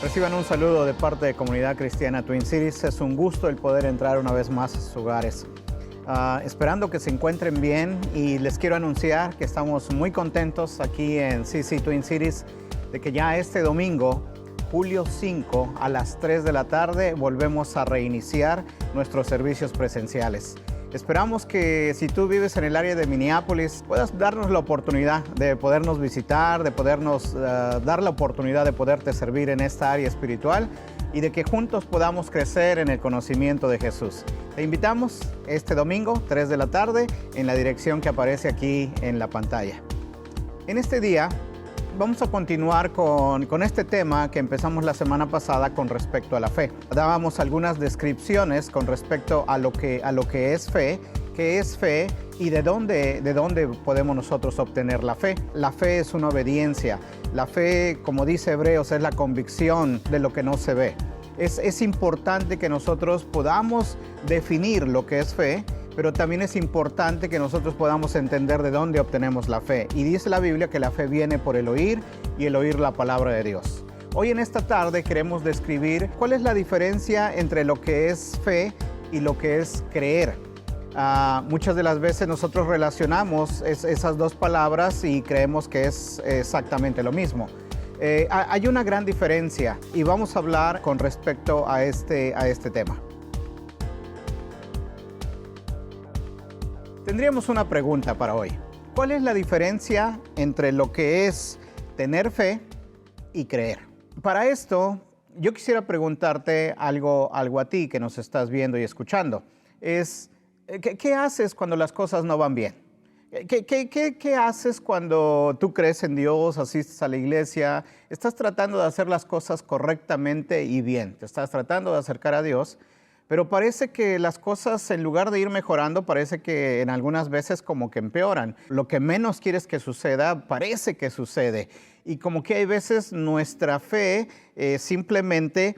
Reciban un saludo de parte de Comunidad Cristiana Twin Cities. Es un gusto el poder entrar una vez más a sus hogares. Esperando que se encuentren bien, y les quiero anunciar que estamos muy contentos aquí en CC Twin Cities de que ya este domingo, julio 5 a las 3 de la tarde, volvemos a reiniciar nuestros servicios presenciales. Esperamos que si tú vives en el área de Minneapolis, puedas darnos la oportunidad de podernos visitar, de podernos dar la oportunidad de poderte servir en esta área espiritual y de que juntos podamos crecer en el conocimiento de Jesús. Te invitamos este domingo, 3 de la tarde, en la dirección que aparece aquí en la pantalla. En este día vamos a continuar con este tema que empezamos la semana pasada con respecto a la fe. Dábamos algunas descripciones con respecto a lo que es fe, qué es fe y de dónde podemos nosotros obtener la fe. La fe es una obediencia. La fe, como dice Hebreos, es la convicción de lo que no se ve. Es importante que nosotros podamos definir lo que es fe, pero también es importante que nosotros podamos entender de dónde obtenemos la fe. Y dice la Biblia que la fe viene por el oír, y el oír la palabra de Dios. Hoy en esta tarde queremos describir cuál es la diferencia entre lo que es fe y lo que es creer. Muchas de las veces nosotros relacionamos esas dos palabras y creemos que es exactamente lo mismo. Hay una gran diferencia y vamos a hablar con respecto a este tema. Tendríamos una pregunta para hoy. ¿Cuál es la diferencia entre lo que es tener fe y creer? Para esto, yo quisiera preguntarte algo a ti que nos estás viendo y escuchando. ¿Qué haces cuando las cosas no van bien? ¿Qué haces cuando tú crees en Dios, asistes a la iglesia, estás tratando de hacer las cosas correctamente y bien? Te estás tratando de acercar a Dios, pero parece que las cosas, en lugar de ir mejorando, parece que en algunas veces como que empeoran. Lo que menos quieres que suceda, parece que sucede. Y como que hay veces nuestra fe simplemente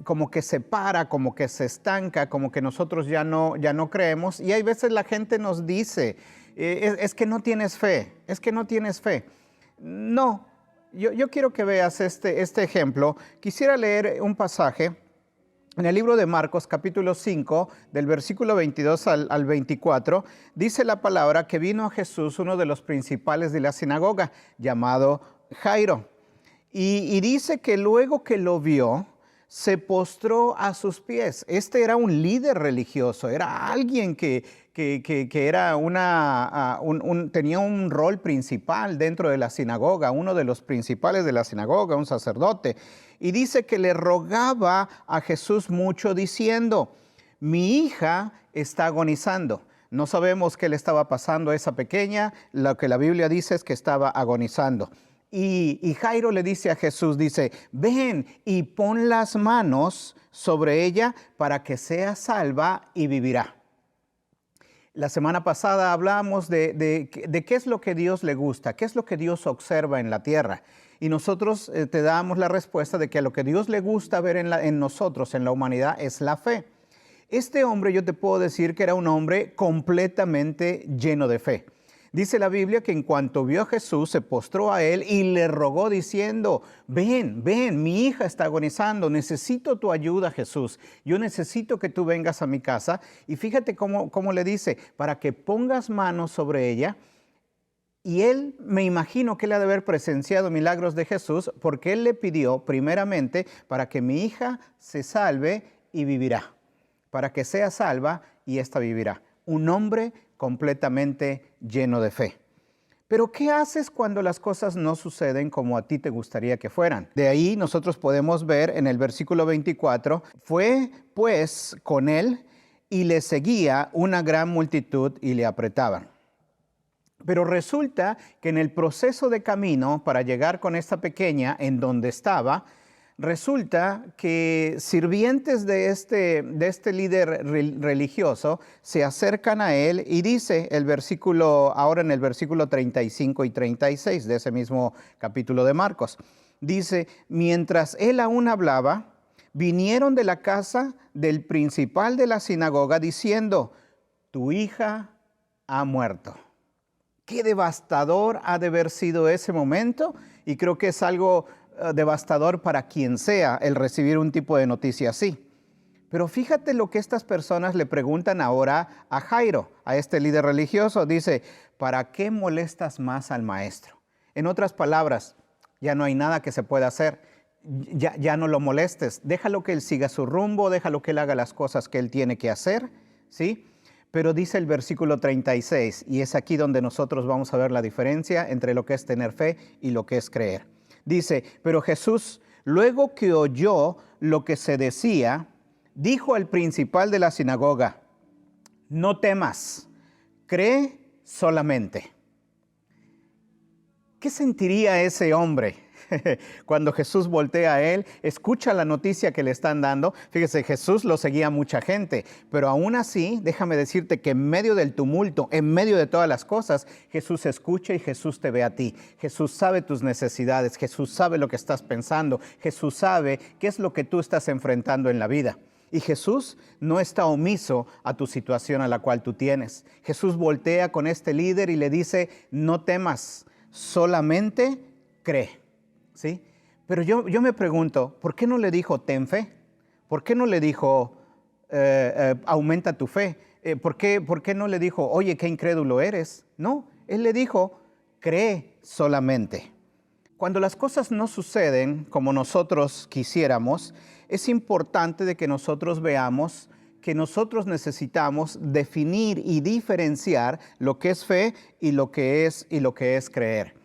como que se para, como que se estanca, como que nosotros ya no creemos. Y hay veces la gente nos dice, es que no tienes fe, es que no tienes fe. No, yo quiero que veas este ejemplo. Quisiera leer un pasaje en el libro de Marcos, capítulo 5, del versículo 22 al 24, dice la palabra que vino a Jesús uno de los principales de la sinagoga, llamado Jairo. Y dice que luego que lo vio, se postró a sus pies. Este era un líder religioso, era alguien que era tenía un rol principal dentro de la sinagoga, uno de los principales de la sinagoga, un sacerdote. Y dice que le rogaba a Jesús mucho diciendo, mi hija está agonizando. No sabemos qué le estaba pasando a esa pequeña, lo que la Biblia dice es que estaba agonizando. Y Jairo le dice a Jesús, dice, ven y pon las manos sobre ella para que sea salva y vivirá. La semana pasada hablamos de qué es lo que Dios le gusta, qué es lo que Dios observa en la tierra. Y nosotros te damos la respuesta de que lo que Dios le gusta ver en nosotros, en la humanidad, es la fe. Este hombre, yo te puedo decir que era un hombre completamente lleno de fe. Dice la Biblia que en cuanto vio a Jesús, se postró a él y le rogó diciendo, ven, mi hija está agonizando, necesito tu ayuda, Jesús. Yo necesito que tú vengas a mi casa. Y fíjate cómo le dice, para que pongas manos sobre ella. Y él, me imagino que él ha de haber presenciado milagros de Jesús, porque él le pidió primeramente para que mi hija se salve y vivirá. Para que sea salva y ésta vivirá. Un hombre completamente lleno de fe. Pero ¿qué haces cuando las cosas no suceden como a ti te gustaría que fueran? De ahí nosotros podemos ver en el versículo 24, fue pues con él y le seguía una gran multitud y le apretaban. Pero resulta que en el proceso de camino para llegar con esta pequeña en donde estaba, resulta que sirvientes de este líder religioso se acercan a él y dice ahora en el versículo 35 y 36 de ese mismo capítulo de Marcos, dice, mientras él aún hablaba, vinieron de la casa del principal de la sinagoga diciendo, tu hija ha muerto. Qué devastador ha de haber sido ese momento, y creo que es algo devastador para quien sea el recibir un tipo de noticia así. Pero fíjate lo que estas personas le preguntan ahora a Jairo, a este líder religioso. Dice, ¿para qué molestas más al maestro? En otras palabras, ya no hay nada que se pueda hacer. Ya no lo molestes. Déjalo que él siga su rumbo, déjalo que él haga las cosas que él tiene que hacer, ¿sí? Pero dice el versículo 36, y es aquí donde nosotros vamos a ver la diferencia entre lo que es tener fe y lo que es creer. Dice, pero Jesús, luego que oyó lo que se decía, dijo al principal de la sinagoga, no temas, cree solamente. ¿Qué sentiría ese hombre cuando Jesús voltea a él, escucha la noticia que le están dando? Fíjese, Jesús lo seguía mucha gente, pero aún así, déjame decirte que en medio del tumulto, en medio de todas las cosas, Jesús escucha y Jesús te ve a ti. Jesús sabe tus necesidades, Jesús sabe lo que estás pensando, Jesús sabe qué es lo que tú estás enfrentando en la vida. Y Jesús no está omiso a tu situación a la cual tú tienes. Jesús voltea con este líder y le dice, no temas, solamente cree. ¿Sí? Pero yo me pregunto, ¿por qué no le dijo ten fe? ¿Por qué no le dijo aumenta tu fe? ¿Por qué no le dijo, oye, qué incrédulo eres? No, él le dijo, cree solamente. Cuando las cosas no suceden como nosotros quisiéramos, es importante de que nosotros veamos que nosotros necesitamos definir y diferenciar lo que es fe y lo que es creer.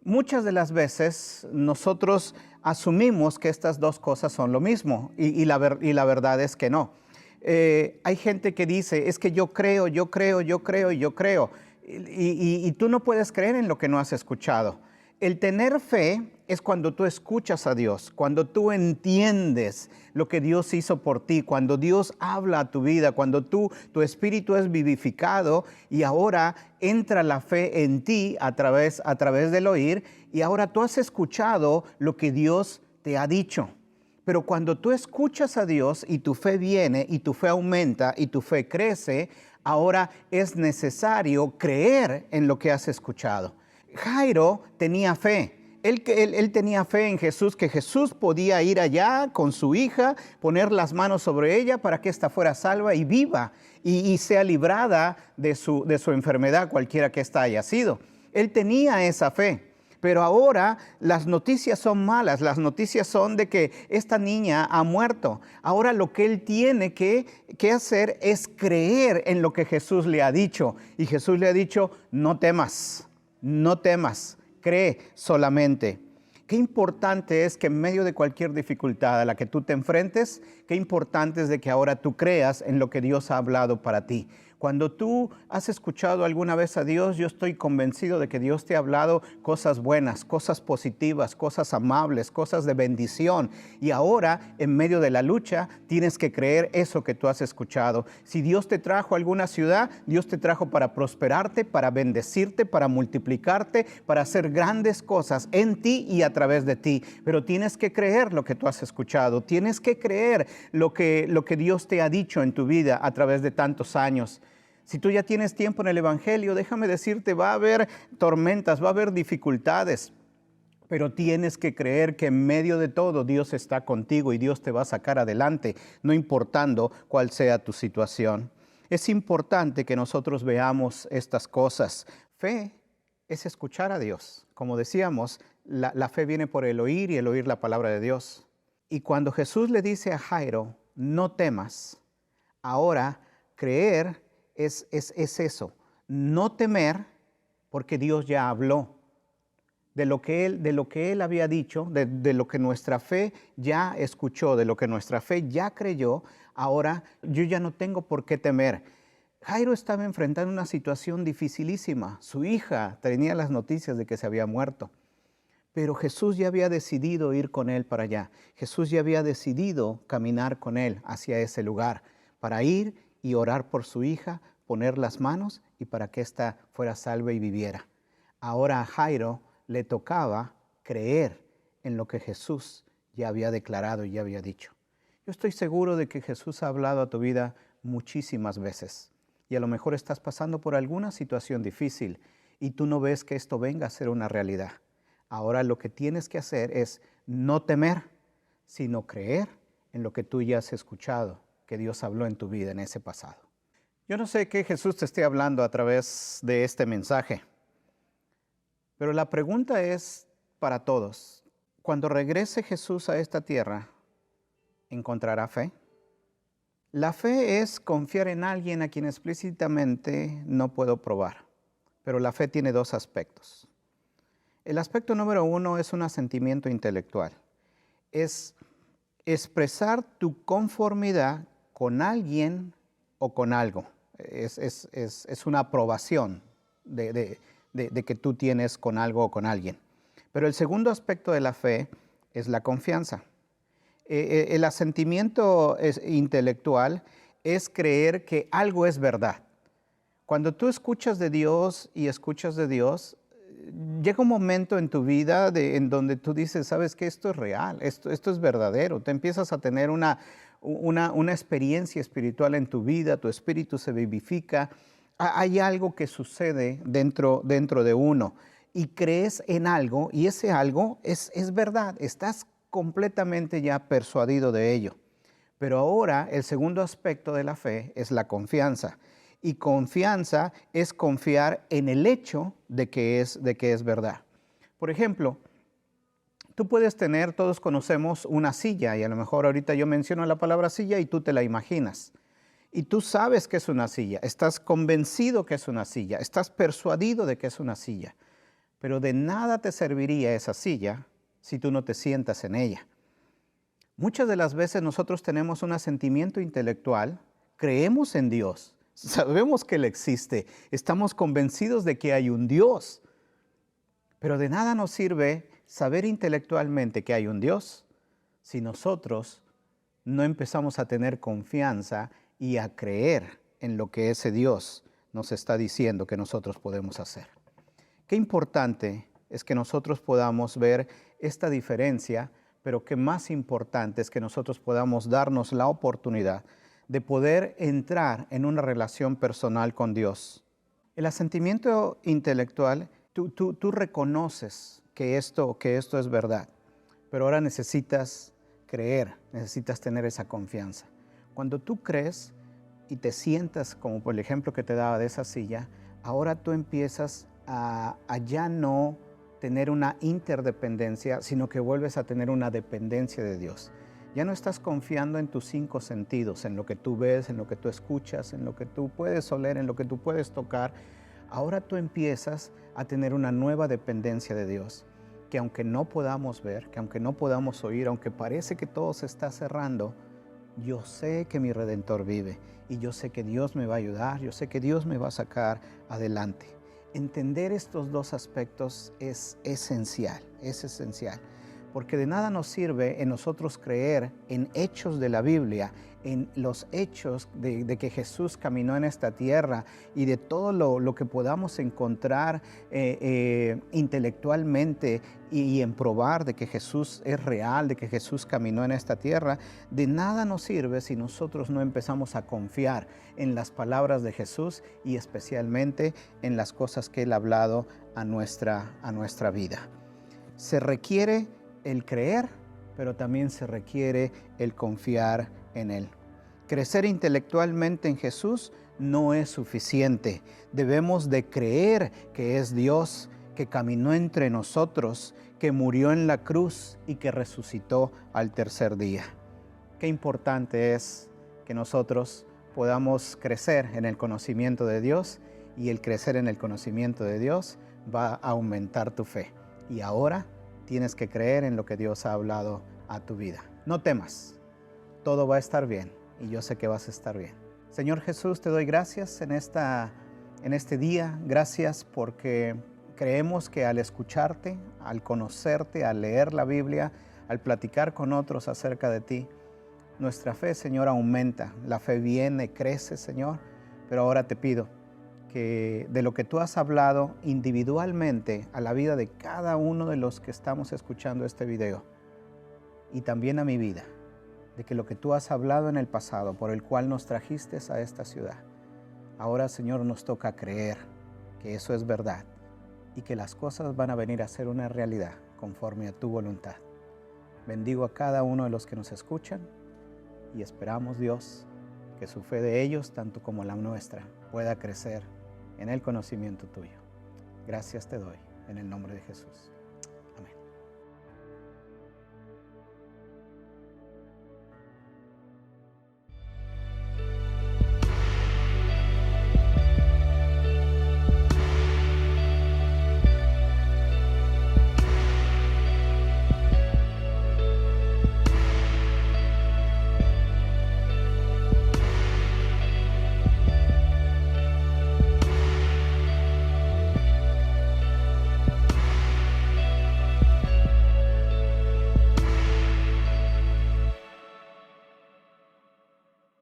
Muchas de las veces nosotros asumimos que estas dos cosas son lo mismo y la verdad es que no. Hay gente que dice, es que yo creo. Y tú no puedes creer en lo que no has escuchado. El tener fe es cuando tú escuchas a Dios, cuando tú entiendes lo que Dios hizo por ti, cuando Dios habla a tu vida, cuando tu espíritu es vivificado y ahora entra la fe en ti a través del oír y ahora tú has escuchado lo que Dios te ha dicho. Pero cuando tú escuchas a Dios y tu fe viene y tu fe aumenta y tu fe crece, ahora es necesario creer en lo que has escuchado. Jairo tenía fe. Él tenía fe en Jesús, que Jesús podía ir allá con su hija, poner las manos sobre ella para que ésta fuera salva y viva y sea librada de su enfermedad, cualquiera que ésta haya sido. Él tenía esa fe. Pero ahora las noticias son malas, las noticias son de que esta niña ha muerto. Ahora lo que él tiene que hacer es creer en lo que Jesús le ha dicho. Y Jesús le ha dicho, no temas, cree solamente. Qué importante es que en medio de cualquier dificultad a la que tú te enfrentes, qué importante es de que ahora tú creas en lo que Dios ha hablado para ti. Cuando tú has escuchado alguna vez a Dios, yo estoy convencido de que Dios te ha hablado cosas buenas, cosas positivas, cosas amables, cosas de bendición. Y ahora, en medio de la lucha, tienes que creer eso que tú has escuchado. Si Dios te trajo a alguna ciudad, Dios te trajo para prosperarte, para bendecirte, para multiplicarte, para hacer grandes cosas en ti y a través de ti. Pero tienes que creer lo que tú has escuchado. Tienes que creer lo que Dios te ha dicho en tu vida a través de tantos años. Si tú ya tienes tiempo en el Evangelio, déjame decirte, va a haber tormentas, va a haber dificultades, pero tienes que creer que en medio de todo Dios está contigo y Dios te va a sacar adelante, no importando cuál sea tu situación. Es importante que nosotros veamos estas cosas. Fe es escuchar a Dios. Como decíamos, la fe viene por el oír y el oír la palabra de Dios. Y cuando Jesús le dice a Jairo, no temas, ahora creer es eso, no temer porque Dios ya habló de lo que Él había dicho, de lo que nuestra fe ya escuchó, de lo que nuestra fe ya creyó. Ahora yo ya no tengo por qué temer. Jairo estaba enfrentando una situación dificilísima. Su hija tenía las noticias de que se había muerto. Pero Jesús ya había decidido ir con él para allá. Jesús ya había decidido caminar con él hacia ese lugar para ir y orar por su hija, poner las manos y para que ésta fuera salva y viviera. Ahora a Jairo le tocaba creer en lo que Jesús ya había declarado y ya había dicho. Yo estoy seguro de que Jesús ha hablado a tu vida muchísimas veces y a lo mejor estás pasando por alguna situación difícil y tú no ves que esto venga a ser una realidad. Ahora lo que tienes que hacer es no temer, sino creer en lo que tú ya has escuchado, que Dios habló en tu vida en ese pasado. Yo no sé qué Jesús te esté hablando a través de este mensaje, pero la pregunta es para todos. Cuando regrese Jesús a esta tierra, ¿encontrará fe? La fe es confiar en alguien a quien explícitamente no puedo probar, pero la fe tiene dos aspectos. El aspecto número uno es un asentimiento intelectual. Es expresar tu conformidad con alguien o con algo. Es una aprobación de que tú tienes con algo o con alguien. Pero el segundo aspecto de la fe es la confianza. El asentimiento intelectual es creer que algo es verdad. Cuando tú escuchas de Dios y escuchas de Dios, llega un momento en tu vida en donde tú dices, sabes que esto es real, esto es verdadero. Te empiezas a tener una experiencia espiritual en tu vida, tu espíritu se vivifica. Hay algo que sucede dentro de uno y crees en algo y ese algo es verdad. Estás completamente ya persuadido de ello. Pero ahora el segundo aspecto de la fe es la confianza. Y confianza es confiar en el hecho de que es verdad. Por ejemplo, tú puedes tener, todos conocemos una silla y a lo mejor ahorita yo menciono la palabra silla y tú te la imaginas. Y tú sabes que es una silla, estás convencido que es una silla, estás persuadido de que es una silla. Pero de nada te serviría esa silla si tú no te sientas en ella. Muchas de las veces nosotros tenemos un asentimiento intelectual, creemos en Dios, sabemos que Él existe, estamos convencidos de que hay un Dios, pero de nada nos sirve saber intelectualmente que hay un Dios si nosotros no empezamos a tener confianza y a creer en lo que ese Dios nos está diciendo que nosotros podemos hacer. Qué importante es que nosotros podamos ver esta diferencia, pero que más importante es que nosotros podamos darnos la oportunidad de poder entrar en una relación personal con Dios. El asentimiento intelectual, tú reconoces que esto es verdad, pero ahora necesitas creer, necesitas tener esa confianza. Cuando tú crees y te sientas, como por el ejemplo que te daba de esa silla, ahora tú empiezas a ya no tener una interdependencia, sino que vuelves a tener una dependencia de Dios. Ya no estás confiando en tus 5 sentidos, en lo que tú ves, en lo que tú escuchas, en lo que tú puedes oler, en lo que tú puedes tocar. Ahora tú empiezas a tener una nueva dependencia de Dios, que aunque no podamos ver, que aunque no podamos oír, aunque parece que todo se está cerrando, yo sé que mi Redentor vive y yo sé que Dios me va a ayudar, yo sé que Dios me va a sacar adelante. Entender estos dos aspectos es esencial, porque de nada nos sirve en nosotros creer en hechos de la Biblia, en los hechos de que Jesús caminó en esta tierra y de todo lo que podamos encontrar intelectualmente y en probar de que Jesús es real, de que Jesús caminó en esta tierra. De nada nos sirve si nosotros no empezamos a confiar en las palabras de Jesús y especialmente en las cosas que Él ha hablado a nuestra vida. Se requiere el creer, pero también se requiere el confiar en Él. Crecer intelectualmente en Jesús no es suficiente. Debemos de creer que es Dios, que caminó entre nosotros, que murió en la cruz y que resucitó al tercer día. Qué importante es que nosotros podamos crecer en el conocimiento de Dios, y el crecer en el conocimiento de Dios va a aumentar tu fe. Y ahora tienes que creer en lo que Dios ha hablado a tu vida. No temas, todo va a estar bien y yo sé que vas a estar bien. Señor Jesús, te doy gracias en este día. Gracias porque creemos que al escucharte, al conocerte, al leer la Biblia, al platicar con otros acerca de ti, nuestra fe, Señor, aumenta. La fe viene, crece, Señor, pero ahora te pido que de lo que tú has hablado individualmente a la vida de cada uno de los que estamos escuchando este video y también a mi vida, de que lo que tú has hablado en el pasado por el cual nos trajiste a esta ciudad, ahora, Señor, nos toca creer que eso es verdad y que las cosas van a venir a ser una realidad conforme a tu voluntad. Bendigo a cada uno de los que nos escuchan y esperamos, Dios, que su fe de ellos, tanto como la nuestra, pueda crecer en el conocimiento tuyo. Gracias te doy, en el nombre de Jesús.